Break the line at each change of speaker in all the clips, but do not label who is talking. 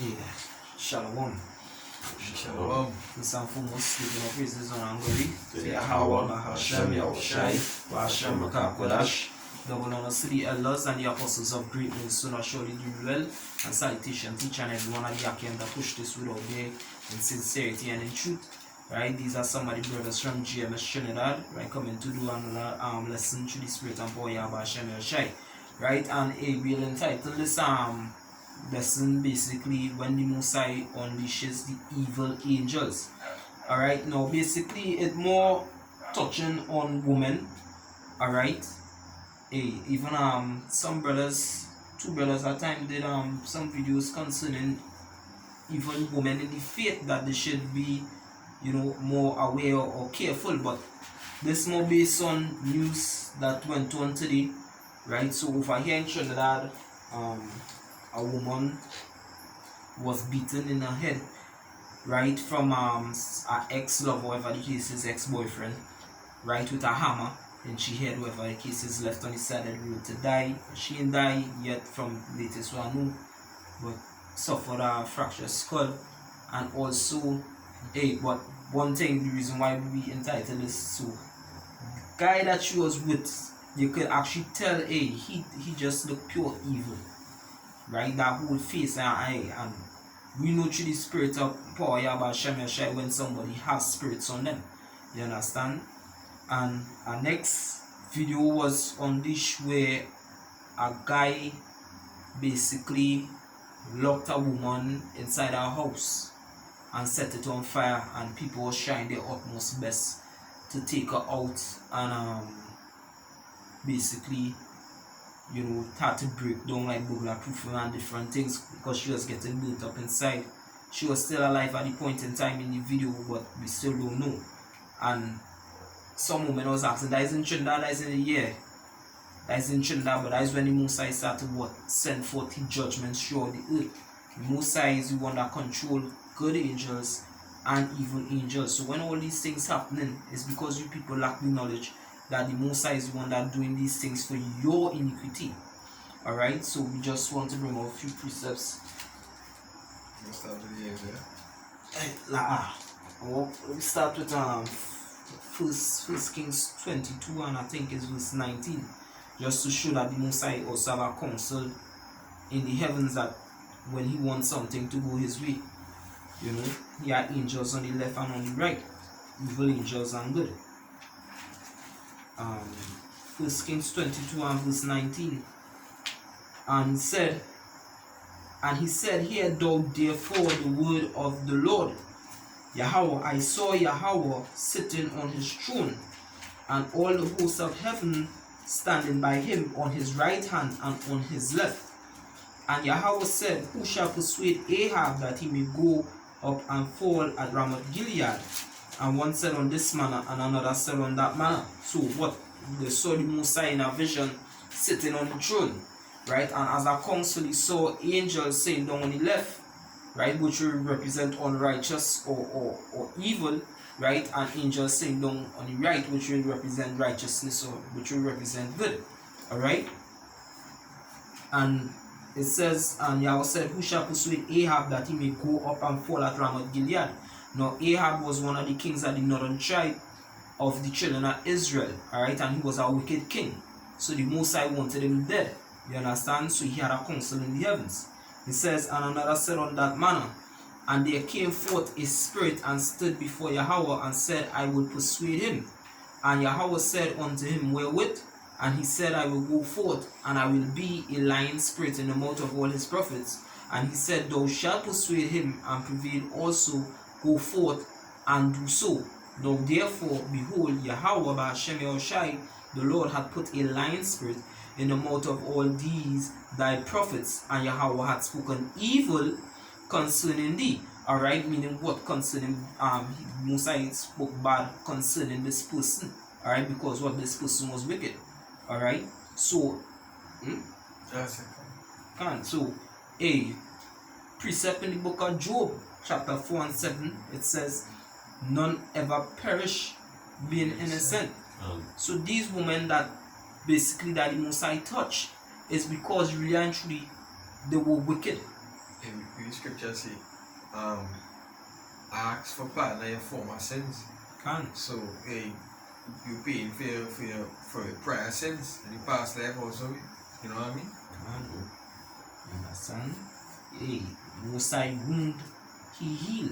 Yeah. Shalom.
Shalom.
First and foremost, giving our praises and glory to
To
Yahweh,
Yahweh,
Hashem, Yahushai, Hashem, Kodash. Double honors to the elders and the apostles of great men, soon as surely do well. And salutation to each and every one of the Yakim that push this without there in sincerity and in truth. Right, these are some of the brothers from GMS Trinidad, right, coming to do another lesson to the Spirit and Power Yahweh Hashem Yahushai. Right, and we'll entitle this lesson basically when the Mosai unleashes the evil angels. Alright, now basically it's more touching on women. Alright. Even some brothers, two brothers at time did some videos concerning even women in the faith that they should be, you know, more aware or careful, but this more based on news that went on today. Right, so over here in Trinidad, a woman was beaten in her head, right, from her ex-lover, whatever the case is, ex-boyfriend, right, with a hammer, and she had, whatever the case is, left on the side of the road to die. She didn't die yet from latest one I know, but suffered a fractured skull. And also, but one thing, the reason why we entitled this, so the guy that she was with, you could actually tell, he just looked pure evil. Right, that whole face and eye, and we know through the Spirit of Power Yahweh Hashem Yahushai when somebody has spirits on them. You understand? And our next video was on this where a guy basically locked a woman inside her house and set it on fire, and people were trying their utmost best to take her out and basically, you know, had to break down like burglar proofing and different things because she was getting built up inside. She was still alive at the point in time in the video, but we still don't know. And some women was asking, that is in Trinidad, that is in the year. That is in Trinidad, but that is when the Mosai started send forth his judgments throughout the earth. The Mosai is the one that control good angels and evil angels. So when all these things happening, it's because you people lack the knowledge that the Mosai is the one that doing these things for your iniquity. Alright, so we just want to bring out a few precepts.
Let's start with the end, yeah?
We start with First Kings 22, and I think it's verse 19. Just to show that the Mosai also have a counsel in the heavens that when he wants something to go his way, you know, he had angels on the left and on the right. Evil angels and good. First Kings 22 and verse 19, and he said, hear thou therefore the word of the Lord Yahweh. I saw Yahweh sitting on his throne, and all the hosts of heaven standing by him on his right hand and on his left. And Yahweh said, who shall persuade Ahab that he may go up and fall at Ramoth Gilead? And one said on this manner, and another said on that manner. So what? They saw the Mosai in a vision sitting on the throne, right? And as a council, he saw angels saying down on the left, right, which will represent unrighteous or evil, right? And angels saying down on the right, which will represent righteousness or which will represent good. Alright? And it says, and Yahweh said, who shall persuade Ahab that he may go up and fall at Ramoth Gilead? Now Ahab was one of the kings of the northern tribe of the children of Israel, alright, and he was a wicked king. So the Mosai wanted him dead. You understand? So he had a council in the heavens. It says, and another said on that manner, and there came forth a spirit and stood before Yahweh and said, I will persuade him. And Yahweh said unto him, wherewith? And he said, I will go forth, and I will be a lying spirit in the mouth of all his prophets. And he said, thou shalt persuade him and prevail also, go forth and do so. Now therefore, behold, Yahweh by Hashem Yahushai, the Lord had put a lying spirit in the mouth of all these thy prophets, and Yahweh had spoken evil concerning thee. Alright, meaning what? Concerning Mosai spoke bad concerning this person. Alright, because what? This person was wicked. Alright, so so a precept in the book of Job, chapter 4 and 7, it says, none ever perish being innocent. So these women that basically that the Mosai touch is because really and truly they were wicked.
in the scripture say, ask for pardon of your former sins.
Can.
So, hey, you paying for your prior sins and your past life also. You know what I mean?
Can. You understand? Hey, Most High wound, he heal.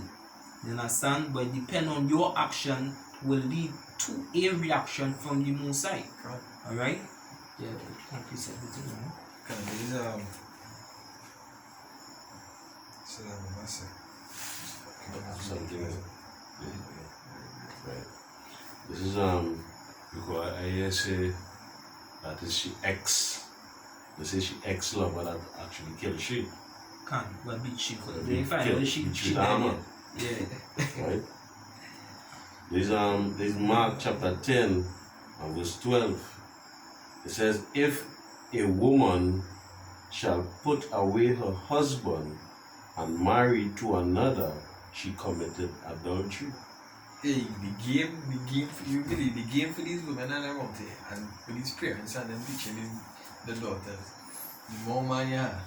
You understand? But depend on your action will lead to a reaction from the Most High.
Correct.
Alright? Yeah, complete everything, right?
Because there's so what's it?
Something. Right. This is because I hear say that is she ex. They say she ex lover that actually killed she.
Can. Well, beat she could.
Well,
They
beat-
find
kill-
out she
beat
she
with hammer.
Yeah.
Right? There's Mark chapter 10 and verse 12. It says, if a woman shall put away her husband and marry to another, she committed adultery.
Hey, the game for you believe the game for these women and around here and for these parents and them teaching the daughters. The more money you have,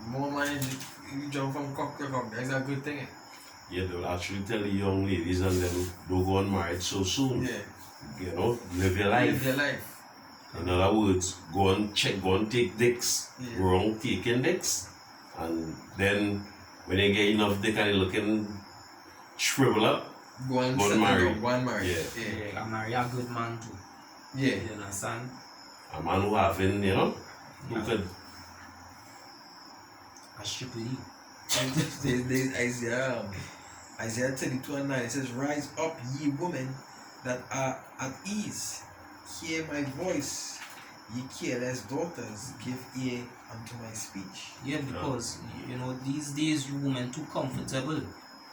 the more money you jump from cock to cock, that's a good thing.
Yeah, they'll actually tell the young ladies and them don't go on married so soon.
Yeah.
You know, live your life.
Live your life.
In other words, go and take dicks.
Yeah.
Wrong taking dicks. And then when they get enough dick and they looking shrivel up,
Go and
Go and
settle
marry.
down, go and marry.
Yeah.
Yeah, I marry a good man too.
Yeah.
You understand?
a man who having, you know, who
Yeah.
could
A stupid.
There's Isaiah 32:9. It says, rise up, ye women that are at ease. Hear my voice, ye careless daughters. Give ear unto my speech.
Yeah, because you know these days you women too comfortable,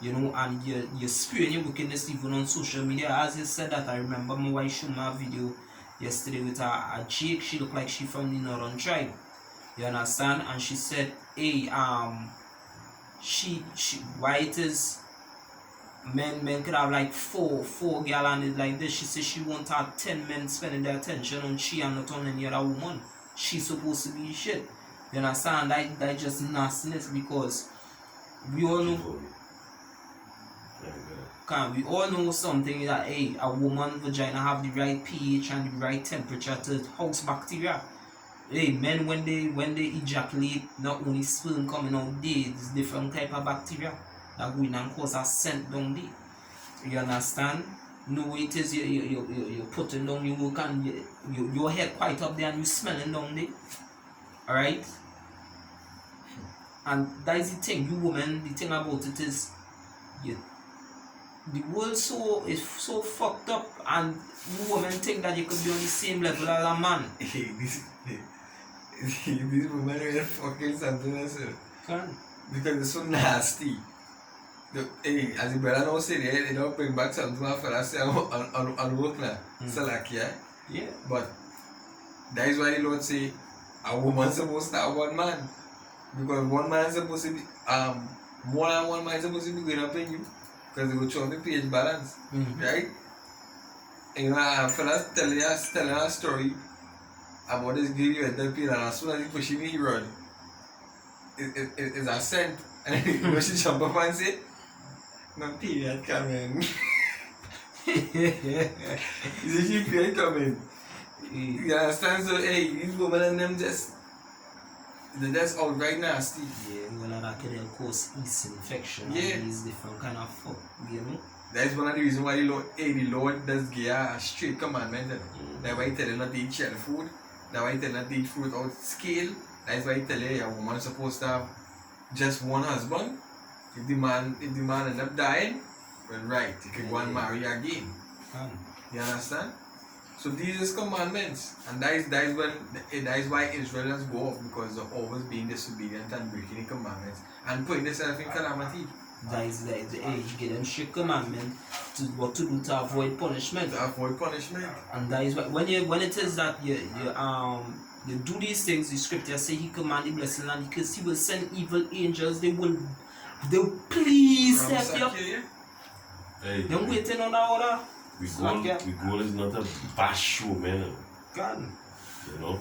you know, and you're spewing your wickedness even on social media. As you said that, I remember my wife showed me a video yesterday with a Jake. She looked like she from the Northern tribe. You understand? And she said, hey, she why it is men could have like four girl and it like this. She said she want her 10 men spending their attention on she and not on any other woman. She's supposed to be shit. You understand? That just nastiness, because we all know we all know something that hey, a woman vagina have the right pH and the right temperature to house bacteria. Hey, men when they ejaculate, not only sperm coming out there, there's different type of bacteria that go in and cause a scent down there. You understand? No, it is you're putting down your work and your head quite up there and you smelling down there. Alright? And that is the thing, you women, the thing about it is the world is so fucked up, and you women think that you could be on the same level as a man.
Hey, these women are fucking something else.
Can.
Because it's so nasty. Hey, as the brother now say, they don't bring back something my fella say on work now. So like, yeah.
Yeah.
But that is why the Lord say a woman supposed to have one man. Because one man is supposed to be more than one man is supposed to be going up in you. Because they go show the pH balance. Right? And you know, a fella telling a story about this girl you enter pill, and as soon as he push me, he run. It's a scent. And you know she jump up and say, my period coming. You see she period coming. You understand? So hey, these women and them they're just outright nasty.
Yeah, well, that could cause yeast infection.
Yeah.
And these different kind of fuck, you know?
That's one of the reasons why the Lord does give a straight commandment. You know? That's why he tell you not to eat shell food. That's why he tell you not to eat fruit out scale. That's why he tell you a woman supposed to have just one husband. If the man end up dying, well right, you can go and marry again. You understand? So these is commandments, and that is why Israel has go off, because they're always being disobedient and breaking the commandments and putting themselves in calamity.
That is the age, get them strict commandment to what to do to avoid punishment.
To avoid punishment.
And that is why when it is that you do these things, the scripture say he command the blessing and because he will send evil angels, they'll please help you up.
Hey,
Them waiting on our order.
we goal is not a bash woman,
God.
you know,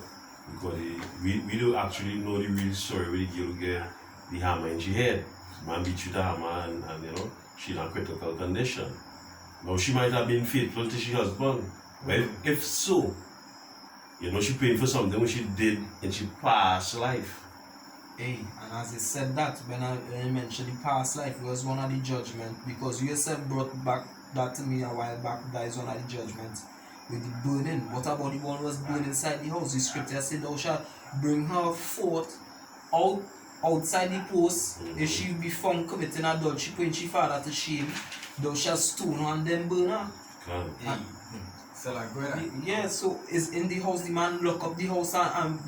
because we don't actually know the real story with the girl get the hammer in she head. Man beat you the hammer and you know, she in a critical condition. Now she might have been faithful to she husband. But if so, you know she paying for something when she did in she past life.
Hey, and as I said that, when I mentioned the past life, it was one of the judgment, because you yourself brought back that to me a while back, that is one of the judgments with the burning. What about the one who was burned inside the house? The scripture said, thou shalt bring her forth outside the post. If she be found committing adultery, putting she father to shame, thou shalt stone her and then burn her.
Can.
So like brother.
Yeah, so is in the house, the man lock up the house and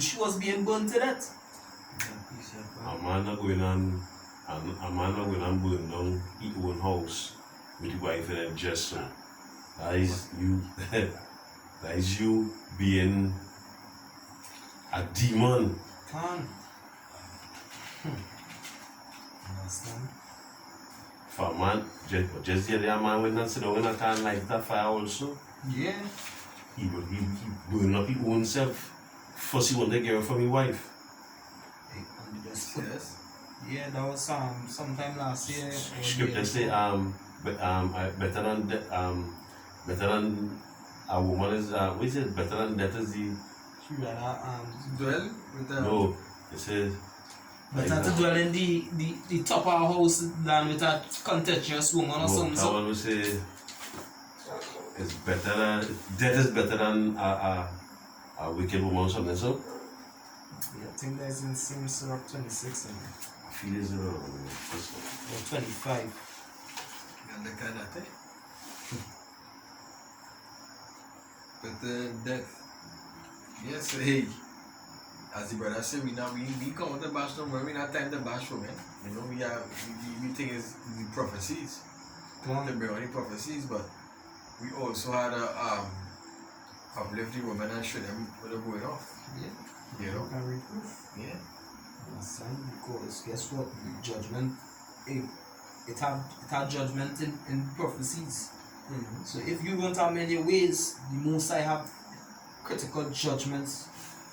she was being burned to death.
A man not going on and a man not going and burn down his own house with the wife and just so. That is you that is you being a demon.
Can. Understand?
For a man, just the other man when not sit down in a can light that fire also.
Yeah.
He burn up his own self. First he want to get her from his wife.
Hey, and they just put-
Yes.
Yeah, that was sometime last year. or
Scripture
year
say
before.
better than a woman is what is it? Better than death is the
She rather
Dwell with the
no. It says
better to dwell in the top of our house than with a contentious woman or
no,
something.
that
So,
one will say it's better than death is better than a wicked woman or something. So
yeah, I think that's in same Sirach 26
I feel it's
or 25.
and the kind of thing. But death. Yes, hey. As the brother said, we come with the bash no more, we not time to bash for man. You know, we think it's the prophecies. To bring on the prophecies, but we also had a uplift the women and show them what they're going off.
Yeah.
You know?
Can reproof.
Yeah.
Understand? Because guess what? The judgment, it had judgment in prophecies.
Mm-hmm.
So if you don't have many ways, the Most High have critical judgments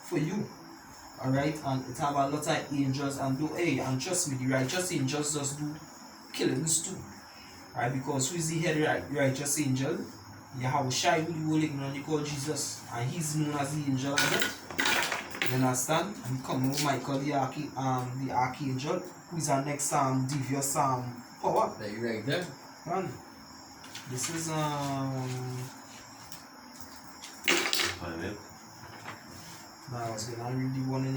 for you. Alright? And it have a lot of angels and and trust me, the righteous angels just do killings too. Right? Because who is the head righteous angel? Yahweh Shai, who the whole ignorant call Jesus. And he's known as the angel of death. You understand? And come with Michael the archangel, who is our next devious power.
That you right there.
Man, this is
find it.
now I was gonna read the one in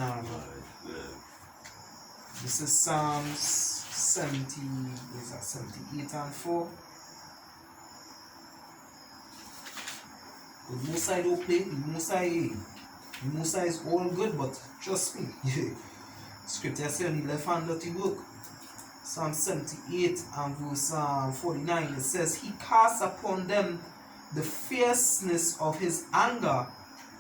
this is Psalms 70, is that 78 and 4. The Most High don't play, the Most High is all good, but trust me, scripture says on the left hand dirty work. Psalm 78 and verse 49, it says, He casts upon them the fierceness of his anger,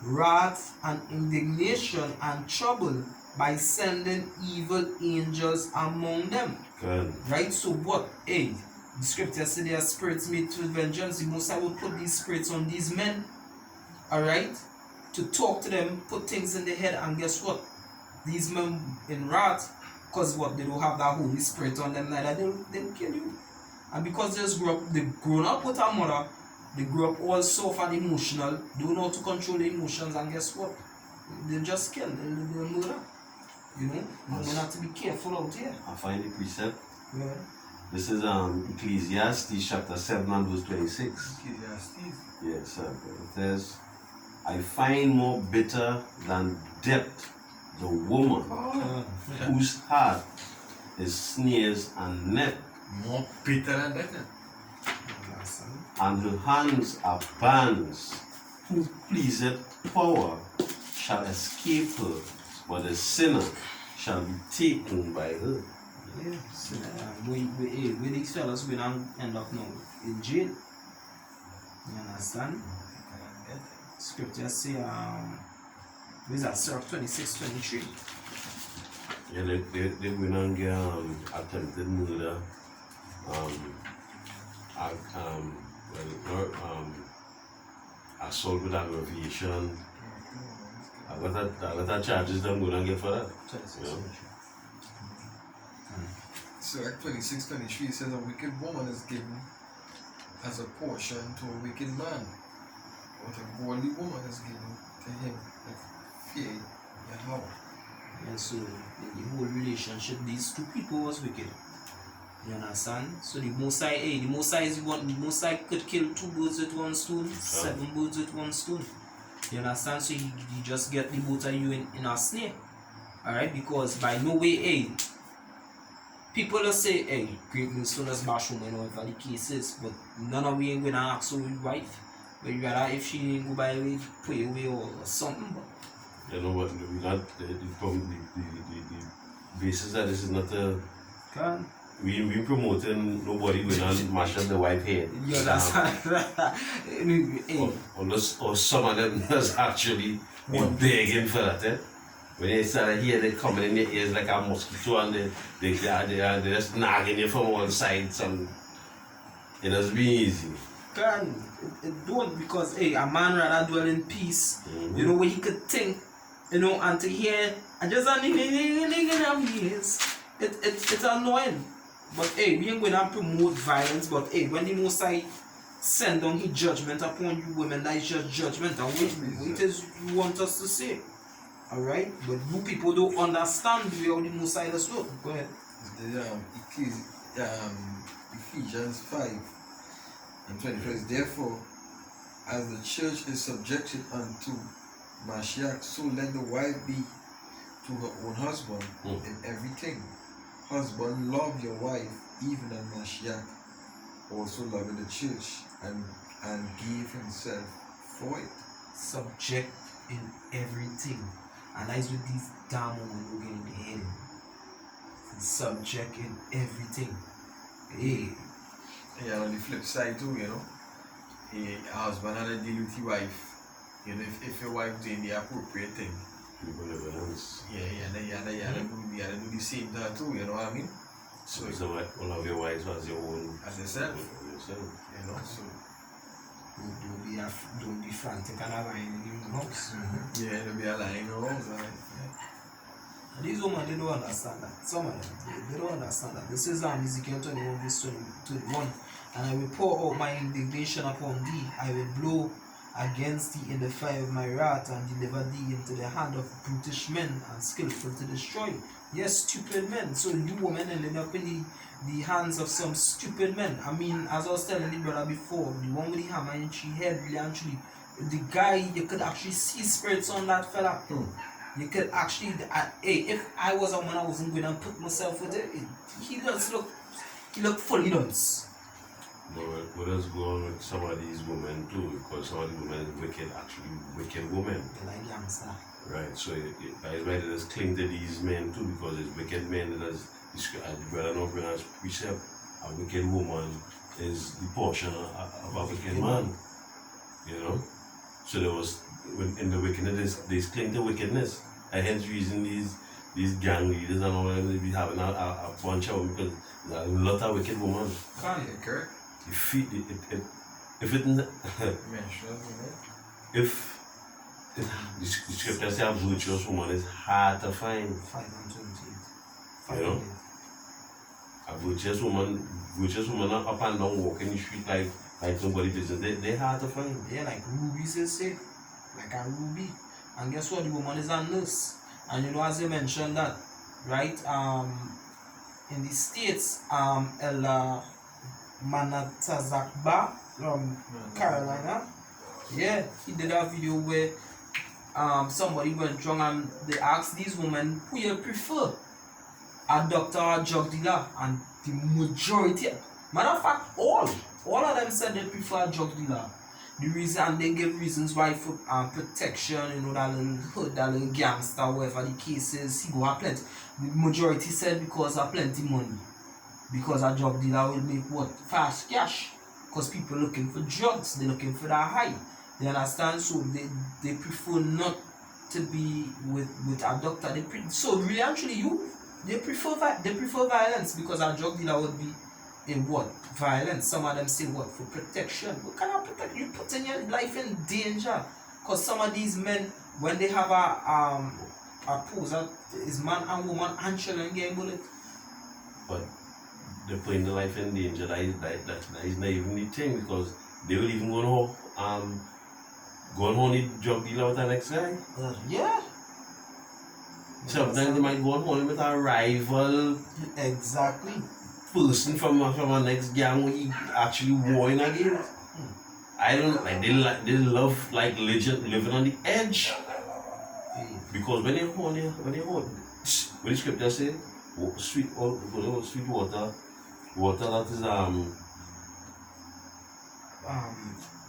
wrath and indignation and trouble by sending evil angels among them.
Good.
Right? So what? The scripture says they are spirits made to vengeance. The Most High will put these spirits on these men. Alright? To talk to them, put things in their head, and guess what? These men in wrath, because what? They don't have that Holy Spirit on them, neither they'll kill you. And because they've grown up with a mother, they grew up all soft and emotional, don't know how to control their emotions, and guess what? They'll just kill, they'll murder. You know? You have to be careful out here.
I find the precept.
Yeah.
This is Ecclesiastes chapter 7 and verse 26.
Ecclesiastes.
Yes, sir. It says, I find more bitter than death the woman whose heart is snares and net,
More bitter than that.
and her hands are bands. Who pleaseth power shall escape her, but the sinner shall be taken by her.
Yeah. So, where these fellas will end up now? In jail. You understand? Scripture say, what is that? Sirach 26:23.
Yeah, they went and get attempted murder, assault with aggravation. I got that charges them going to get for that.
26:23.
So Act 26:23 says a wicked woman is given as a portion to a wicked man, but a godly woman is given to him that fear Yahweh.
And so in the whole relationship, these two people was wicked. You understand? So the Most High, the Most High is the one. The Most High could kill 2 birds with 1 stone, 7 birds with 1 stone. You understand? So you just get the both of you in a snare. Alright? Because by no way, people will say, great millstone is bash woman, or whatever the case is, but none of we ain't gonna ask your wife. But you rather if she ain't go by way, pray away or something. But
You know what? We not the basis that this is not a.
can
We promoting nobody going on mash up the wife head.
you understand?
Or some of them that's actually been begging for that. When they start hear they coming in your ears like a mosquito and they just nagging you from one side. Some it doesn't be easy.
It don't, because a man rather dwell in peace. You know, where he could think, and to hear and just it's annoying. But we ain't going to promote violence. But when the Most High send down his judgment upon you women, that is just judgment. And what it is you want us to say. Alright? But you people don't understand the way the Most High does work. Go ahead.
Ephesians 5:25. Therefore, as the church is subjected unto Mashiach, so let the wife be to her own husband in everything. Husband, love your wife, even as Mashiach also loved the church and gave himself for it.
Subject in everything. And that's with these damn women who get in the head. Subject in everything.
Yeah, on the flip side too, a husband had to deal with your wife. If your wife doing the appropriate thing.
People live in house.
You had to do the same to her too, you know what I mean?
So one of your wives was your own.
As yourself.
Yourself.
So
Don't be frantic and lying in your house.
yeah, to be a lying around.
And these women, they don't understand that. Some of them, they don't understand that. This is Ezekiel 21 verse 21. And I will pour out my indignation upon thee. I will blow against thee in the fire of my wrath, and deliver thee into the hand of brutish men and skillful to destroy. Yes, stupid men. So you women ended up in the hands of some stupid men. I mean, as I was telling the brother before, the one with the hammer in his head, really actually, the guy, you could actually see spirits on that fella. You could actually, if I was a man, I wasn't going to put myself with it. He looked fully nuts.
But what does go on with some of these women too? Because some of these women are wicked women.
They're like youngster.
Right, so that is why they just cling to these men too, because it's wicked men that has brother not bring us precept. A wicked woman is the portion of a wicked man. So there was in the wickedness they cling to wickedness. And hence reason these gang leaders and all that they be having a bunch of them, because there's a lot of wicked women.
Correct.
If the scripture says a virtuous woman is hard to find.
528.
A virtuous woman up and down walking the street like nobody business. They hard to find.
Yeah, like Ruby say, like a Ruby. And guess what? The woman is a nurse. And as you mentioned that, right? In the States, Ella Manatazakba from Carolina. Yeah, he did a video where somebody went wrong and they asked these women who you prefer, a doctor or a drug dealer, and the majority, matter of fact, all of them said they prefer a drug dealer. The reason, they give reasons why for protection, that little hood, that little gangster, whatever the case is, he go have plenty. The majority said because of plenty money. Because a drug dealer will make what? Fast cash. Because people looking for drugs, they're looking for that high. You understand? So they prefer not to be with a doctor. So really actually they prefer violence, because a drug dealer would be in what? Violence. Some of them say what? For protection. What kind of protection? You putting your life in danger. Because some of these men, when they have a poser, is man and woman and children getting bullet.
but they're putting their life in danger. That is not even the thing, because they will even go on honey drug dealer with the next guy.
Yeah.
Sometimes they might go on honey with a rival
Exactly.
person from a next gang who he actually warring against. I don't know, like they love like legend living on the edge. Because when the scripture say sweet water that is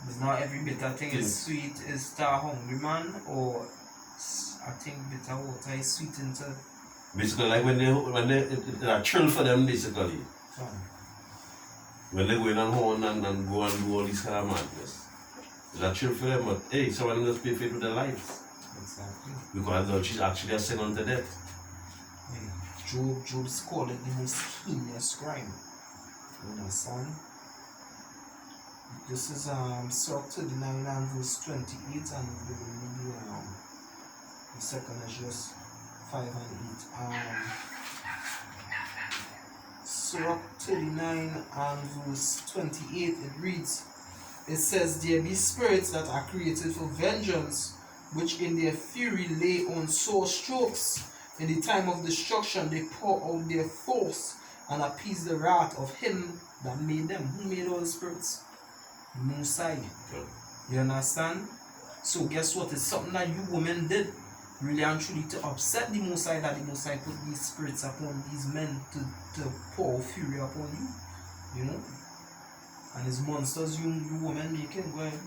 It's not every bitter thing is sweet is to a hungry man, or I think bitter water is sweet into
basically like when they it's a thrill for them basically. When they go in on horn and go and do all this kind of madness. It's a thrill for them, but hey, some of them just pay for it with their lives.
Exactly.
Because she's actually a sin unto death.
Job's called it the most heinous crime. You understand? This is Psalm 39 and verse 28, and the second is just 5 and 8. Psalm 39 and verse 28, it reads, it says, there be spirits that are created for vengeance, which in their fury lay on sore strokes. In the time of destruction they pour out their force and appease the wrath of him that made them. Who made all the spirits? Mosai.
Okay.
You understand? So guess what? It's something that you women did, really and truly, to upset the Mosai, that the Mosai put these spirits upon these men to pour fury upon you. You know? And it's monsters you women making. Go ahead.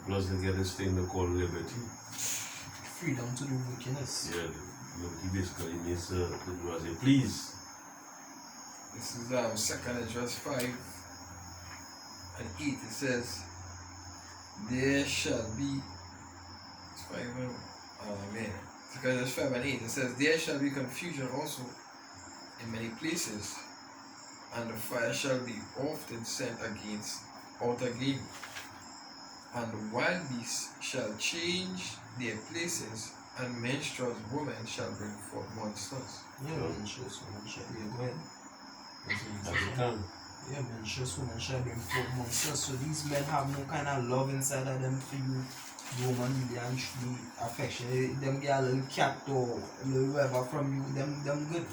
Plus they get this thing they call liberty.
Freedom to do wickedness.
Yeah, he basically needs to do as he please.
This is 2nd Esdras 5 and 8. It says, there shall be, it's 5 and, oh man, 2nd Esdras 5 and 8. It says, there shall be confusion also in many places, and the fire shall be often sent out again, and the wild beasts shall change their places, and menstruous women shall bring forth monsters.
Yeah, menstruous women shall be. Go ahead.
As it can.
Yeah, menstruous women shall bring forth monsters. So these men have no kind of love inside of them for you. Woman, really and truly affection. Them get a little cat or a little whatever from you, them good.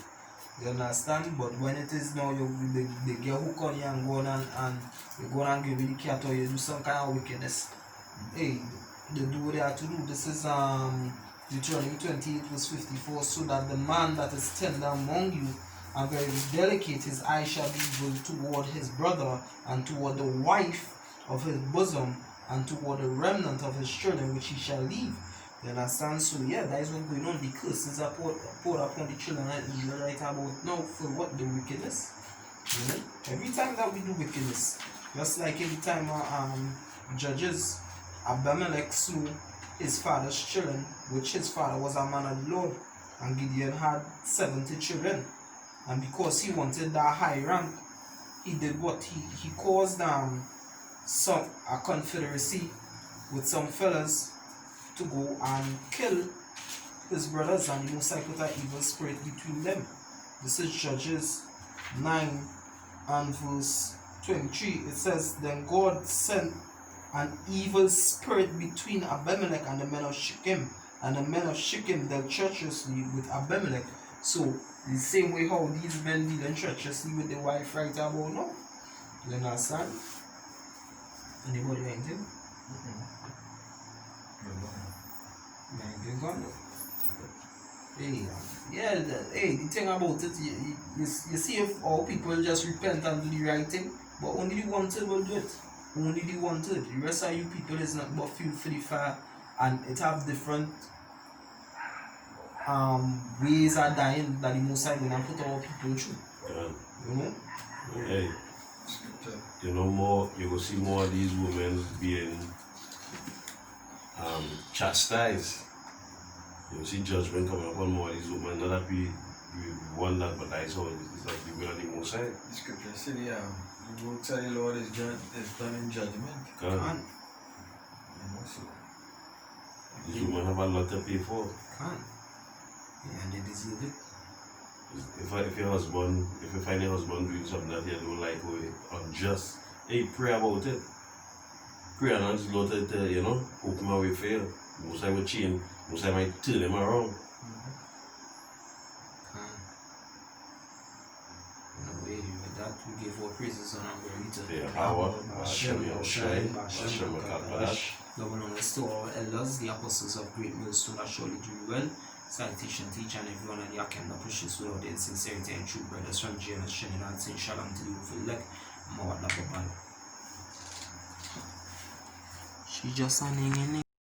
You understand? But when it is now they get hook on you and go on and you go on and give you the cat, or you do some kind of wickedness, hey, they do what they have to do. This is Deuteronomy 28 verse 54. So that the man that is tender among you and very delicate, his eye shall be evil toward his brother, and toward the wife of his bosom, and toward the remnant of his children which he shall leave. You understand? So yeah, that is what's going on. The curses are poured upon the children of Israel right about now for what? The wickedness. You know? Every time that we do wickedness, just like in the time of Judges, Abimelech slew his father's children, which his father was a man of the Lord, and Gideon had 70 children. And because he wanted that high rank, he did what? He caused a confederacy with some fellas to go and kill his brothers, and the Most High put an evil spirit between them. This is Judges 9 and verse 23. It says, then God sent an evil spirit between Abimelech and the men of Shechem, and the men of Shechem dealt treacherously with Abimelech. So the same way how these men dealing treacherously with the wife right about now. You understand? Anybody anything? Man, gone. Hey, yeah, the thing about it, you see, if all people just repent and do the right thing, but only the wanted will do it. Only the wanted. The rest of you people is not but fuel for the fire, and it have different ways of dying that the Most High gonna put our people through.
Yeah.
You know?
Hey, you know more. You will see more of these women being chastised. You will see judgment coming upon more of these women. Not that we want that, but I saw it's like the will of the Most High.
The scripture said, the works of the Lord is done in judgment.
God.
And
You know, so
These women women have a lot to pay for.
Can. Yeah, and they deserve it.
If your husband, if you find your husband doing something that you don't like or unjust, hey, pray about it. Pray and ask the Lord to, open my way for you. Most I will change, most I might turn them around.
Can. In a way, with that, we give all praises and glory to
Yahweh, Hashem Yahushai, Hashem Makadosh.
Double honors to our elders, the apostles of great millstone that surely do well. Salutation, teacher, and everyone at the Akem that pushes without in sincerity and true brothers from Janus, Trinidad, Saint Shalom to you for elect, Mawad Lababan. She just standing in